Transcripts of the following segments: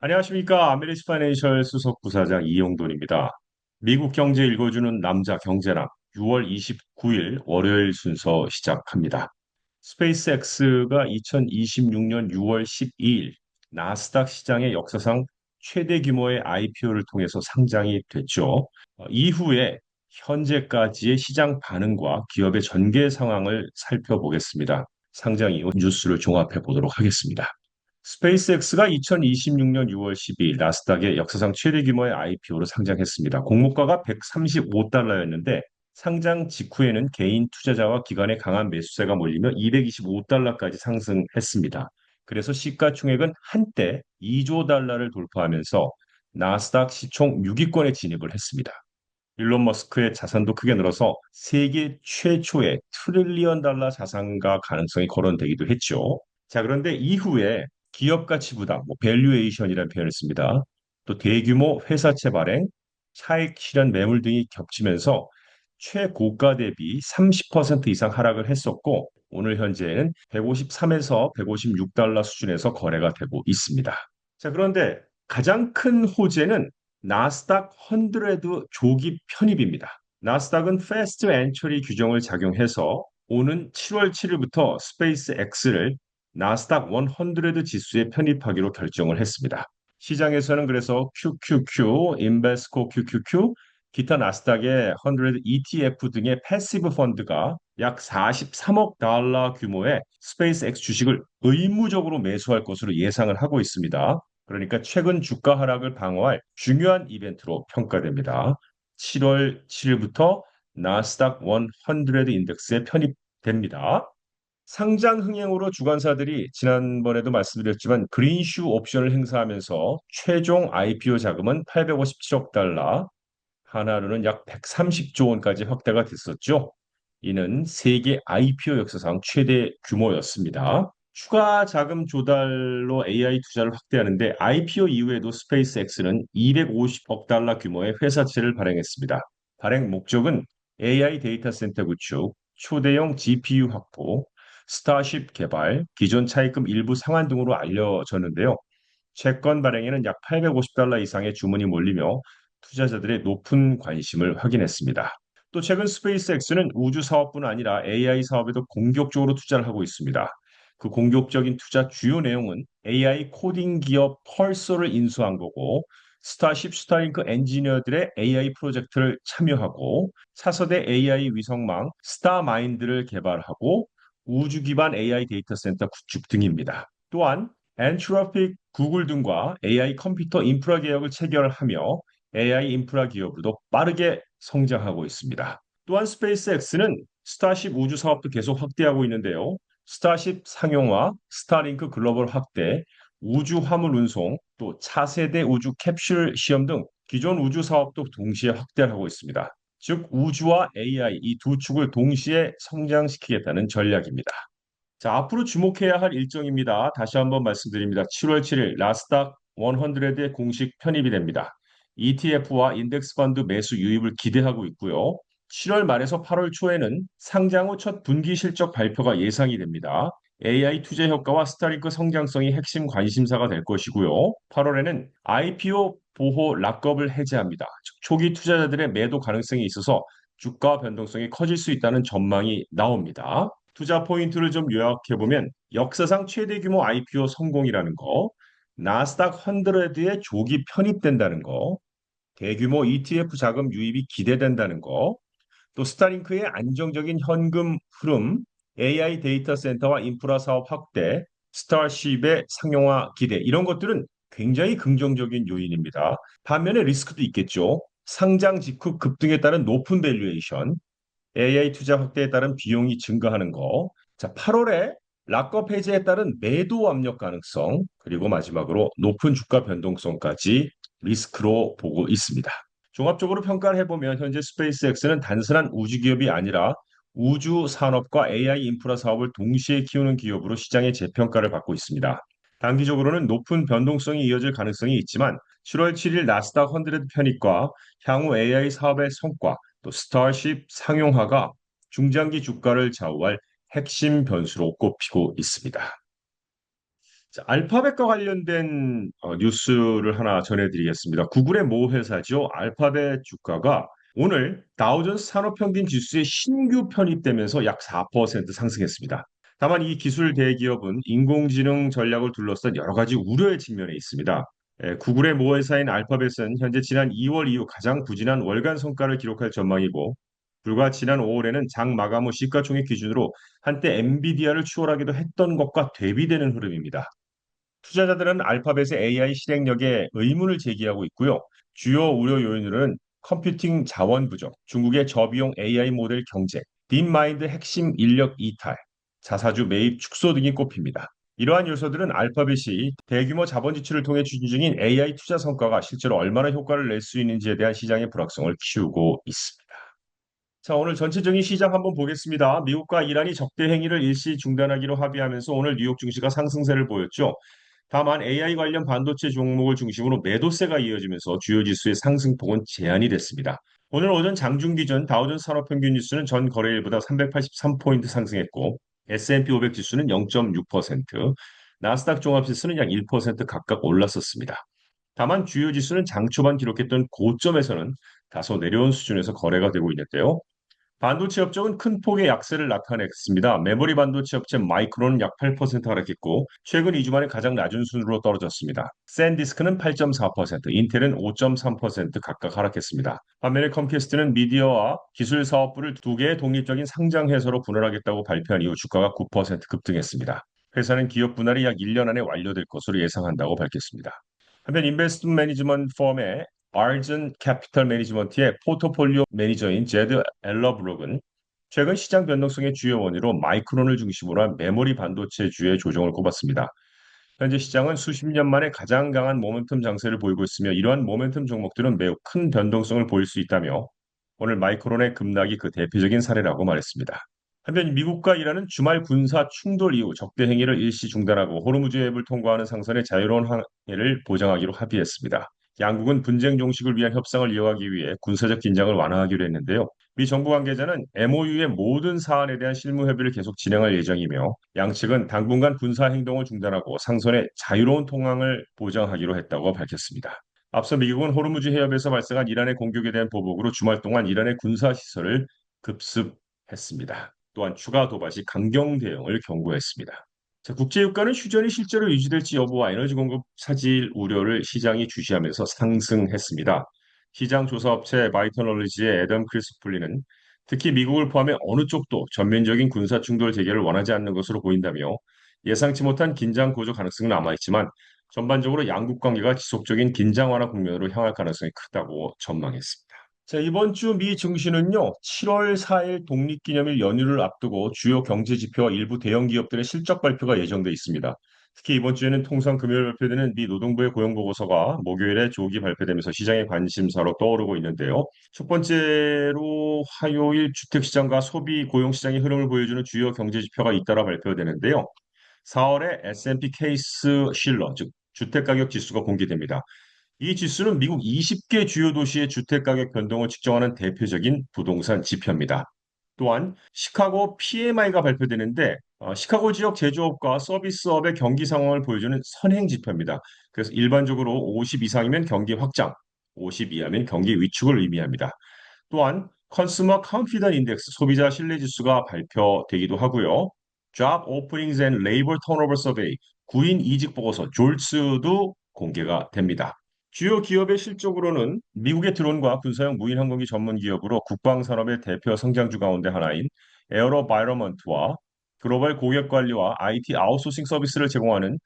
안녕하십니까. 아메리스 파이낸셜 수석 부사장 이용돈입니다. 미국 경제 읽어주는 남자 경제남 6월 29일 월요일 순서 시작합니다. 스페이스X가 2026년 6월 12일 나스닥 시장의 역사상 최대 규모의 IPO를 통해서 상장이 됐죠. 이후에 현재까지의 시장 반응과 기업의 전개 상황을 살펴보겠습니다. 상장 이후 뉴스를 종합해 보도록 하겠습니다. 스페이스X가 2026년 6월 12일 나스닥의 역사상 최대 규모의 IPO로 상장했습니다. 공모가가 135달러였는데 상장 직후에는 개인 투자자와 기관의 강한 매수세가 몰리며 225달러까지 상승했습니다. 그래서 시가총액은 한때 2조 달러를 돌파하면서 나스닥 시총 6위권에 진입을 했습니다. 일론 머스크의 자산도 크게 늘어서 세계 최초의 트릴리언 달러 자산가 가능성이 거론되기도 했죠. 자, 그런데 이후에 기업 가치 부담, 밸류에이션이라는 표현을 씁니다. 또 대규모 회사채 발행, 차익 실현 매물 등이 겹치면서 최고가 대비 30% 이상 하락을 했었고 오늘 현재는 153에서 156달러 수준에서 거래가 되고 있습니다. 자, 그런데 가장 큰 호재는 나스닥 100 조기 편입입니다. 나스닥은 패스트 엔처리 규정을 작용해서 오는 7월 7일부터 스페이스 X를 나스닥 100 지수에 편입하기로 결정을 했습니다. 시장에서는 그래서 QQQ, 인베스코 QQQ, 기타 나스닥의 100 ETF 등의 패시브 펀드가 약 43억 달러 규모의 스페이스 X 주식을 의무적으로 매수할 것으로 예상을 하고 있습니다. 그러니까 최근 주가 하락을 방어할 중요한 이벤트로 평가됩니다. 7월 7일부터 나스닥 100 인덱스에 편입됩니다. 상장 흥행으로 주관사들이 지난번에도 말씀드렸지만 그린슈 옵션을 행사하면서 최종 IPO 자금은 857억 달러, 하나로는 약 130조 원까지 확대가 됐었죠. 이는 세계 IPO 역사상 최대 규모였습니다. 추가 자금 조달로 AI 투자를 확대하는데 IPO 이후에도 스페이스X는 250억 달러 규모의 회사채를 발행했습니다. 발행 목적은 AI 데이터 센터 구축, 초대형 GPU 확보, 스타쉽 개발, 기존 차입금 일부 상환 등으로 알려졌는데요. 채권 발행에는 약 850달러 이상의 주문이 몰리며 투자자들의 높은 관심을 확인했습니다. 또 최근 스페이스X는 우주 사업뿐 아니라 AI 사업에도 공격적으로 투자를 하고 있습니다. 그 공격적인 투자 주요 내용은 AI 코딩 기업 펄서를 인수한 거고 스타쉽 스타링크 엔지니어들의 AI 프로젝트를 참여하고 차세대 AI 위성망 스타마인드를 개발하고 우주 기반 AI 데이터 센터 구축 등입니다. 또한 엔트로픽, 구글 등과 AI 컴퓨터 인프라 계약을 체결하며 AI 인프라 기업으로도 빠르게 성장하고 있습니다. 또한 스페이스X는 스타쉽 우주 사업도 계속 확대하고 있는데요. 스타쉽 상용화, 스타링크 글로벌 확대, 우주 화물 운송, 또 차세대 우주 캡슐 시험 등 기존 우주 사업도 동시에 확대를 하고 있습니다. 즉 우주와 AI 이 두 축을 동시에 성장시키겠다는 전략입니다. 자, 앞으로 주목해야 할 일정입니다. 다시 한번 말씀드립니다. 7월 7일 나스닥 100에 공식 편입이 됩니다. ETF와 인덱스 펀드 매수 유입을 기대하고 있고요. 7월 말에서 8월 초에는 상장 후 첫 분기 실적 발표가 예상이 됩니다. AI 투자 효과와 스타링크 성장성이 핵심 관심사가 될 것이고요. 8월에는 IPO 보호 락업을 해제합니다. 즉, 초기 투자자들의 매도 가능성이 있어서 주가 변동성이 커질 수 있다는 전망이 나옵니다. 투자 포인트를 좀 요약해보면 역사상 최대 규모 IPO 성공이라는 거, 나스닥 100에 조기 편입된다는 거, 대규모 ETF 자금 유입이 기대된다는 거, 또 스타링크의 안정적인 현금 흐름, AI 데이터 센터와 인프라 사업 확대, 스타쉽의 상용화 기대 이런 것들은 굉장히 긍정적인 요인입니다. 반면에 리스크도 있겠죠. 상장 직후 급등에 따른 높은 밸류에이션, AI 투자 확대에 따른 비용이 증가하는 거. 자, 8월에 락업 해제에 따른 매도 압력 가능성, 그리고 마지막으로 높은 주가 변동성까지 리스크로 보고 있습니다. 종합적으로 평가를 해보면 현재 스페이스X는 단순한 우주 기업이 아니라 우주 산업과 AI 인프라 사업을 동시에 키우는 기업으로 시장의 재평가를 받고 있습니다. 단기적으로는 높은 변동성이 이어질 가능성이 있지만 7월 7일 나스닥 100 편입과 향후 AI 사업의 성과, 또 스타쉽 상용화가 중장기 주가를 좌우할 핵심 변수로 꼽히고 있습니다. 자, 알파벳과 관련된 뉴스를 하나 전해드리겠습니다. 구글의 모 회사죠. 알파벳 주가가 오늘 다우존스 산업평균 지수에 신규 편입되면서 약 4% 상승했습니다. 다만 이 기술 대기업은 인공지능 전략을 둘러싼 여러 가지 우려의 측면에 있습니다. 구글의 모 회사인 알파벳은 현재 지난 2월 이후 가장 부진한 월간 성과를 기록할 전망이고, 불과 지난 5월에는 장 마감 후 시가총액 기준으로 한때 엔비디아를 추월하기도 했던 것과 대비되는 흐름입니다. 투자자들은 알파벳의 AI 실행력에 의문을 제기하고 있고요. 주요 우려 요인으로는 컴퓨팅 자원 부족, 중국의 저비용 AI 모델 경쟁, 딥마인드 핵심 인력 이탈, 자사주 매입 축소 등이 꼽힙니다. 이러한 요소들은 알파벳이 대규모 자본 지출을 통해 추진 중인 AI 투자 성과가 실제로 얼마나 효과를 낼 수 있는지에 대한 시장의 불확성을 키우고 있습니다. 자, 오늘 전체적인 시장 한번 보겠습니다. 미국과 이란이 적대 행위를 일시 중단하기로 합의하면서 오늘 뉴욕 증시가 상승세를 보였죠. 다만 AI 관련 반도체 종목을 중심으로 매도세가 이어지면서 주요 지수의 상승폭은 제한이 됐습니다. 오늘 오전 장중 기준 다우존스 산업평균 지수는 전 거래일보다 383포인트 상승했고, S&P 500 지수는 0.6%, 나스닥 종합지수는 약 1% 각각 올랐었습니다. 다만 주요 지수는 장 초반 기록했던 고점에서는 다소 내려온 수준에서 거래가 되고 있는데요. 반도체 업종은 큰 폭의 약세를 나타냈습니다. 메모리 반도체 업체 마이크론은 약 8% 하락했고, 최근 2주 만에 가장 낮은 순으로 떨어졌습니다. 샌디스크는 8.4%, 인텔은 5.3% 각각 하락했습니다. 반면에 컴캐스트는 미디어와 기술 사업부를 두 개의 독립적인 상장 회사로 분할하겠다고 발표한 이후 주가가 9% 급등했습니다. 회사는 기업 분할이 약 1년 안에 완료될 것으로 예상한다고 밝혔습니다. 한편 인베스트먼트 매니지먼트 펌의 아르전 캐피털 매니지먼트의 포트폴리오 매니저인 제드 엘러브록은 최근 시장 변동성의 주요 원인으로 마이크론을 중심으로 한 메모리 반도체주의 조정을 꼽았습니다. 현재 시장은 수십 년 만에 가장 강한 모멘텀 장세를 보이고 있으며, 이러한 모멘텀 종목들은 매우 큰 변동성을 보일 수 있다며 오늘 마이크론의 급락이 그 대표적인 사례라고 말했습니다. 한편 미국과 이란은 주말 군사 충돌 이후 적대 행위를 일시 중단하고 호르무즈 해협을 통과하는 상선의 자유로운 항해를 보장하기로 합의했습니다. 양국은 분쟁 종식을 위한 협상을 이어가기 위해 군사적 긴장을 완화하기로 했는데요. 미 정부 관계자는 MOU의 모든 사안에 대한 실무 협의를 계속 진행할 예정이며, 양측은 당분간 군사 행동을 중단하고 상선의 자유로운 통항을 보장하기로 했다고 밝혔습니다. 앞서 미국은 호르무즈 해협에서 발생한 이란의 공격에 대한 보복으로 주말 동안 이란의 군사 시설을 급습했습니다. 또한 추가 도발시 강경 대응을 경고했습니다. 자, 국제유가는 휴전이 실제로 유지될지 여부와 에너지 공급 차질 우려를 시장이 주시하면서 상승했습니다. 시장 조사업체 바이터널리지의 애덤 크리스플리는 특히 미국을 포함해 어느 쪽도 전면적인 군사 충돌 재개를 원하지 않는 것으로 보인다며, 예상치 못한 긴장 고조 가능성은 남아있지만 전반적으로 양국 관계가 지속적인 긴장 완화 국면으로 향할 가능성이 크다고 전망했습니다. 자, 이번 주 미 증시는요, 7월 4일 독립기념일 연휴를 앞두고 주요 경제 지표와 일부 대형 기업들의 실적 발표가 예정돼 있습니다. 특히 이번 주에는 통상 금요일 발표되는 미 노동부의 고용보고서가 목요일에 조기 발표되면서 시장의 관심사로 떠오르고 있는데요. 첫 번째로 화요일 주택시장과 소비 고용시장의 흐름을 보여주는 주요 경제 지표가 잇따라 발표되는데요. 4월에 S&P 케이스 실러, 즉 주택가격 지수가 공개됩니다. 이 지수는 미국 20개 주요 도시의 주택가격 변동을 측정하는 대표적인 부동산 지표입니다. 또한 시카고 PMI가 발표되는데, 시카고 지역 제조업과 서비스업의 경기 상황을 보여주는 선행 지표입니다. 그래서 일반적으로 50 이상이면 경기 확장, 50 이하면 경기 위축을 의미합니다. 또한 컨슈머 컨피던스 인덱스 소비자 신뢰 지수가 발표되기도 하고요. Job Openings and Labor Turnover Survey 구인 이직 보고서 졸츠도 공개가 됩니다. 주요 기업의 실적으로는 미국의 드론과 군사용 무인 항공기 전문 기업으로 국방 산업의 대표 성장주 가운데 하나인 에어로바이러먼트와 글로벌 고객 관리와 IT 아웃소싱 서비스를 제공하는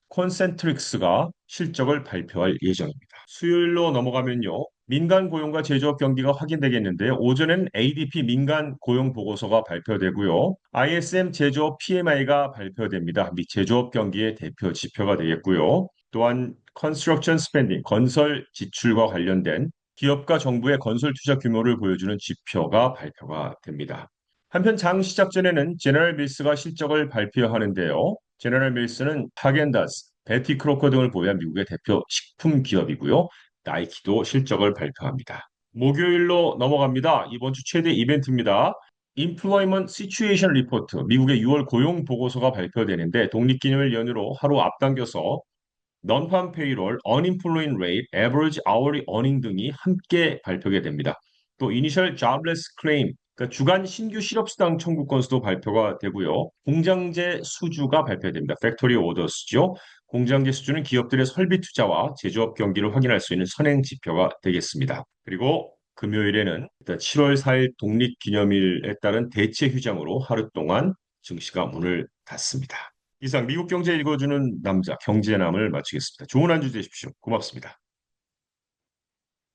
콘센트릭스가 실적을 발표할 예정입니다. 수요일로 넘어가면요. 민간 고용과 제조업 경기가 확인되겠는데요. 오전엔 ADP 민간 고용 보고서가 발표되고요. ISM 제조업 PMI가 발표됩니다. 미 제조업 경기의 대표 지표가 되겠고요. 또한 컨스트럭션 스펜딩, 건설 지출과 관련된 기업과 정부의 건설 투자 규모를 보여주는 지표가 발표가 됩니다. 한편 장 시작 전에는 제너럴 밀스가 실적을 발표하는데요. 제너럴 밀스는 하겐다즈, 베티 크로커 등을 보유한 미국의 대표 식품 기업이고요. 나이키도 실적을 발표합니다. 목요일로 넘어갑니다. 이번 주 최대 이벤트입니다. Employment Situation Report, 미국의 6월 고용 보고서가 발표되는데 독립기념일 연휴로 하루 앞당겨서 non-farm payroll, unemployment rate, average hourly earning 등이 함께 발표가 됩니다. 또 initial jobless claim, 그러니까 주간 신규 실업수당 청구 건수도 발표가 되고요. 공장제 수주가 발표됩니다. factory orders죠. 공장제 수주는 기업들의 설비 투자와 제조업 경기를 확인할 수 있는 선행 지표가 되겠습니다. 그리고 금요일에는 7월 4일 독립기념일에 따른 대체 휴장으로 하루 동안 증시가 문을 닫습니다. 이상 미국 경제 읽어주는 남자 경제남을 마치겠습니다. 좋은 한 주 되십시오. 고맙습니다.